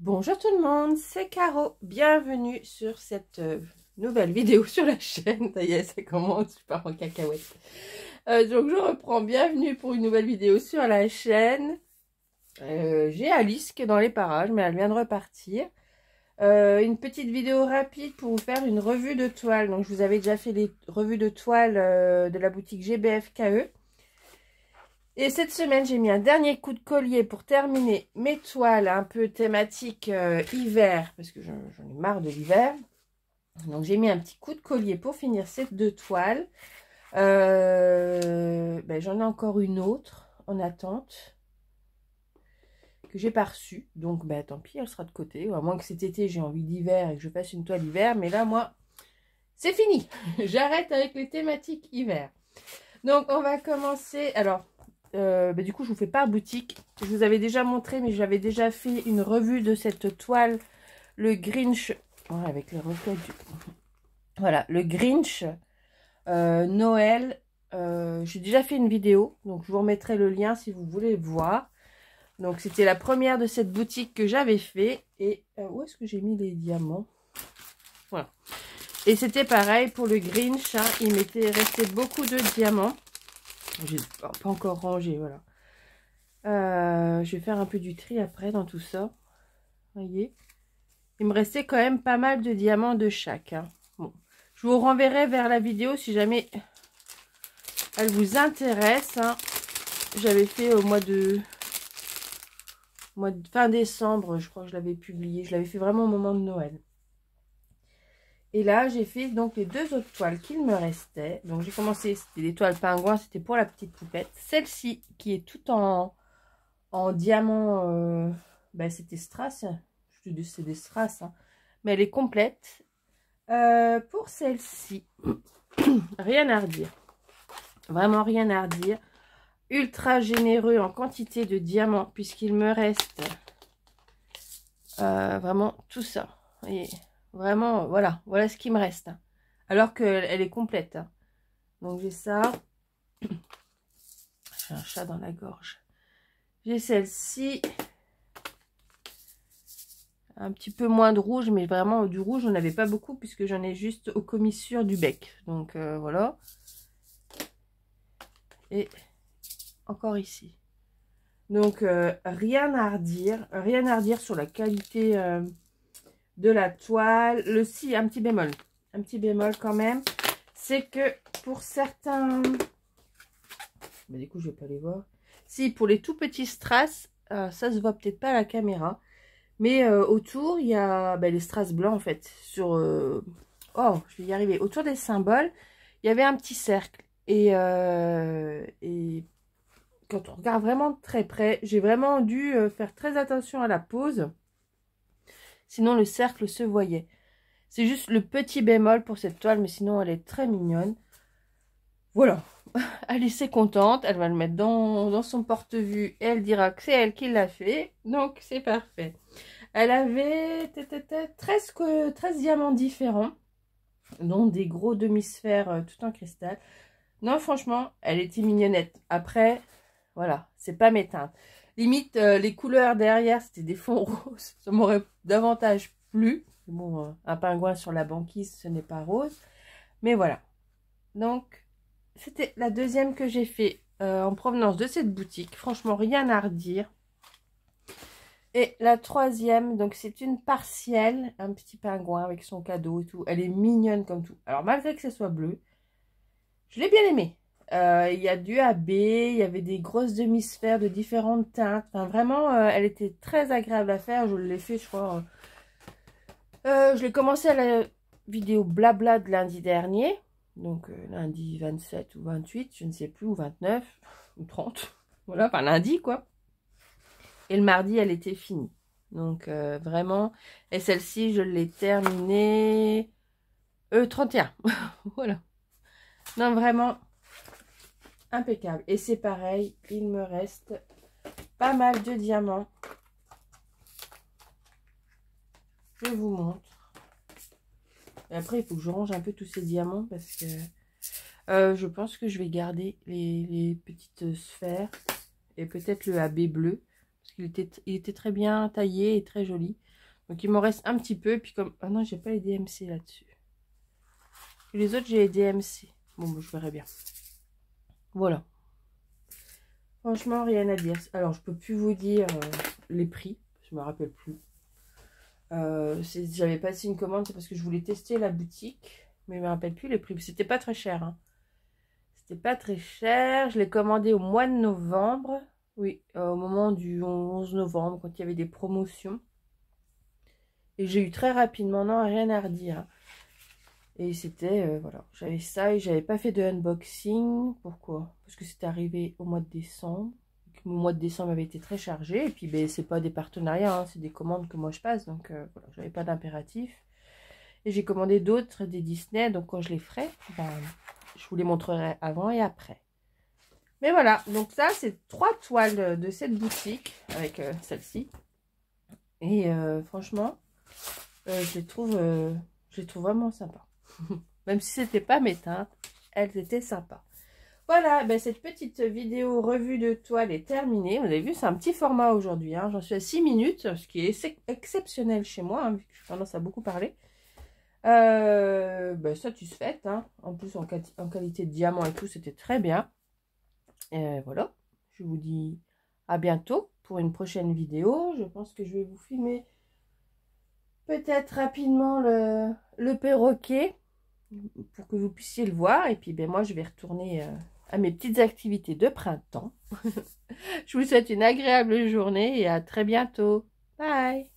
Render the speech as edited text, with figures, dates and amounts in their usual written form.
Bonjour tout le monde, c'est Caro, bienvenue sur cette nouvelle vidéo sur la chaîne. Ça y est, ça commence, je pars en cacahuète. Donc je reprends, bienvenue pour une nouvelle vidéo sur la chaîne. J'ai Alice qui est dans les parages, mais elle vient de repartir. Une petite vidéo rapide pour vous faire une revue de toile. Donc je vous avais déjà fait les revues de toile de la boutique GBFKE. Et cette semaine, j'ai mis un dernier coup de collier pour terminer mes toiles un peu thématiques hiver, parce que j'en ai marre de l'hiver. Donc, j'ai mis un petit coup de collier pour finir ces deux toiles. J'en ai encore une autre en attente que j'ai pas reçue. Donc, tant pis, elle sera de côté. À moins que cet été, j'ai envie d'hiver et que je fasse une toile hiver. Mais là, moi, c'est fini. J'arrête avec les thématiques hiver. Donc, on va commencer. Alors... du coup je vous fais par boutique. Je vous avais déjà montré, mais j'avais déjà fait une revue de cette toile, le Grinch, ouais, avec les reflets du... Voilà, le Grinch Noël. J'ai déjà fait une vidéo, donc je vous remettrai le lien si vous voulez voir. Donc c'était la première de cette boutique que j'avais fait. Et où est-ce que j'ai mis les diamants? Voilà. Et c'était pareil pour le Grinch, hein, il m'était resté beaucoup de diamants. J'ai pas encore rangé, voilà. Je vais faire un peu du tri après dans tout ça. Voyez, il me restait quand même pas mal de diamants de chaque. Hein. Bon, je vous renverrai vers la vidéo si jamais elle vous intéresse. Hein. J'avais fait au mois de fin décembre, je crois que je l'avais publié. Je l'avais fait vraiment au moment de Noël. Et là, j'ai fait donc les deux autres toiles qu'il me restait. Donc j'ai commencé, c'était des toiles pingouins, c'était pour la petite poupette. Celle-ci qui est toute en diamant, c'était strass, c'est des strass, hein. Mais elle est complète. Pour celle-ci, rien à redire, vraiment rien à redire. Ultra généreux en quantité de diamants, puisqu'il me reste vraiment tout ça. Vous voyez, vraiment, voilà ce qui me reste, hein. Alors qu'elle est complète, hein. Donc j'ai ça. J'ai un chat dans la gorge. J'ai celle-ci. Un petit peu moins de rouge, mais vraiment du rouge, on n'avait pas beaucoup puisque j'en ai juste aux commissures du bec. Donc voilà. Et encore ici. Donc rien à redire sur la qualité de la toile. Si, un petit bémol quand même, c'est que pour certains... du coup, je vais pas les voir. Si, pour les tout petits strass, ça se voit peut-être pas à la caméra. Mais autour, il y a les strass blancs en fait. Sur, oh, je vais y arriver. Autour des symboles, il y avait un petit cercle. Et quand on regarde vraiment de très près, j'ai vraiment dû faire très attention à la pose. Sinon, le cercle se voyait. C'est juste le petit bémol pour cette toile, mais sinon, elle est très mignonne. Voilà. Alice est contente. Elle va le mettre dans son porte-vue. Et elle dira que c'est elle qui l'a fait. Donc, c'est parfait. Elle avait 13 diamants différents, dont des gros demi-sphères tout en cristal. Non, franchement, elle était mignonnette. Après, voilà, c'est pas mes teintes. Limite, les couleurs derrière, c'était des fonds roses. Ça m'aurait davantage plu. Bon, un pingouin sur la banquise, ce n'est pas rose. Mais voilà. Donc, c'était la deuxième que j'ai fait en provenance de cette boutique. Franchement, rien à redire. Et la troisième, donc c'est une partielle, un petit pingouin avec son cadeau et tout. Elle est mignonne comme tout. Alors malgré que ce soit bleu, je l'ai bien aimé. Il y a du AB, il y avait des grosses demi-sphères de différentes teintes. Enfin vraiment, elle était très agréable à faire. Je l'ai fait, je crois. Je l'ai commencé à la vidéo blabla de lundi dernier. Donc lundi 27 ou 28, je ne sais plus, ou 29 ou 30. Voilà, enfin lundi quoi. Et le mardi, elle était finie. Donc, vraiment. Et celle-ci, je l'ai terminée 31. Voilà. Non, vraiment impeccable. Et c'est pareil, il me reste pas mal de diamants. Je vous montre. Et après, il faut que je range un peu tous ces diamants parce que je pense que je vais garder les petites sphères et peut-être le AB bleu. Parce il était très bien taillé et très joli. Donc il m'en reste un petit peu. Puis comme... Ah non, j'ai pas les DMC là-dessus. Les autres, j'ai les DMC. Bon, bah, je verrai bien. Voilà. Franchement, rien à dire. Alors, je peux plus vous dire les prix. Je me rappelle plus. J'avais passé une commande, c'est parce que je voulais tester la boutique. Mais je me rappelle plus les prix. C'était pas très cher. Hein. C'était pas très cher. Je l'ai commandé au mois de novembre. Oui, au moment du 11 novembre, quand il y avait des promotions. Et j'ai eu très rapidement, non, rien à redire. Hein. Et c'était, voilà, j'avais ça et j'avais pas fait de unboxing. Pourquoi? Parce que c'était arrivé au mois de décembre. Le mois de décembre avait été très chargé. Et puis, ben, c'est pas des partenariats, hein, c'est des commandes que moi je passe. Donc, voilà, j'avais pas d'impératif. Et j'ai commandé d'autres, des Disney. Donc, quand je les ferai, ben, je vous les montrerai avant et après. Mais voilà, donc ça, c'est 3 toiles de cette boutique avec celle-ci. Et franchement, je les trouve vraiment sympas. Même si c'était pas mes teintes, elles étaient sympas. Voilà, ben cette petite vidéo revue de toile est terminée. Vous avez vu, c'est un petit format aujourd'hui. Hein. J'en suis à 6 minutes, ce qui est exceptionnel chez moi, hein, vu que j'ai tendance à beaucoup parler. Ben, satisfaite. Hein. En plus, en qualité de diamant et tout, c'était très bien. Et voilà, je vous dis à bientôt pour une prochaine vidéo. Je pense que je vais vous filmer peut-être rapidement le perroquet pour que vous puissiez le voir. Et puis ben, moi, je vais retourner à mes petites activités de printemps. Je vous souhaite une agréable journée et à très bientôt. Bye!